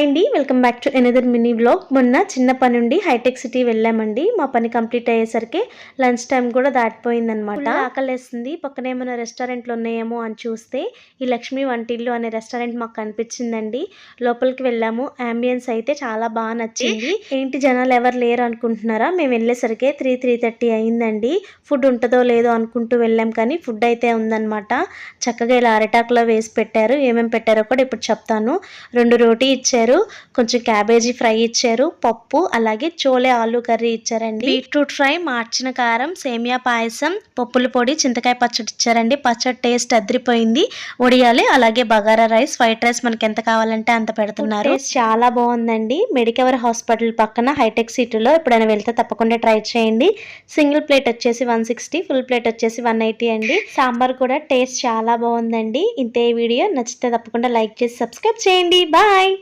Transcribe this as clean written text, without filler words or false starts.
అండి, welcome back to another mini vlog. మొన్న చిన్న పని నుండి హైటెక్ సిటీ వెళ్ళామండి. మా పని కంప్లీట్ అయ్యేసరికి లంచ్ టైం కూడా దాటిపోయిందనమాట. ఆకలేస్తుంది, పక్కన ఏమైనా రెస్టారెంట్లు ఉన్నాయేమో అని చూస్తే ఈ లక్ష్మీ వంటిల్లు అనే రెస్టారెంట్ మాకు కనిపించిందండి. లోపలికి వెళ్ళాము. అంబియన్స్ అయితే చాలా బాగా నచ్చింది. ఏంటి జనాలు ఎవరు లేరు అనుకుంటున్నారా? మేము వెళ్ళేసరికి 3:30 అయిందండి. ఫుడ్ ఉంటుందో లేదో అనుకుంటూ వెళ్ళాం, కానీ ఫుడ్ అయితే ఉందన్నమాట. చక్కగా ఇలా అరిటాకులో వేసి పెట్టారు. ఏమేమి పెట్టారో కూడా ఇప్పుడు చెప్తాను. 2 రోటీ ఇచ్చారు, కొంచెం క్యాబేజీ ఫ్రై ఇచ్చారు, పప్పు, అలాగే చోలే ఆలు కర్రీ ఇచ్చారండి. బీట్రూట్ ఫ్రై, మార్చిన కారం, సేమియా పాయసం, పప్పుల పొడి, చింతకాయ పచ్చడి ఇచ్చారండి. పచ్చడి టేస్ట్ అదిరిపోయింది. వడియాలి, అలాగే బగారా రైస్, వైట్ రైస్ మనకి ఎంత కావాలంటే అంత పెడుతున్నారు. టేస్ట్ చాలా బాగుందండి. మెడికవర్ హాస్పిటల్ పక్కన హైటెక్ సిటీలో ఎప్పుడైనా వెళ్తే తప్పకుండా ట్రై చేయండి. సింగిల్ ప్లేట్ వచ్చేసి 160, ఫుల్ ప్లేట్ వచ్చేసి 180 అండి. సాంబార్ కూడా టేస్ట్ చాలా బాగుందండి. ఇంతే వీడియో నచ్చితే తప్పకుండా లైక్ చేసి సబ్స్క్రైబ్ చేయండి. బాయ్.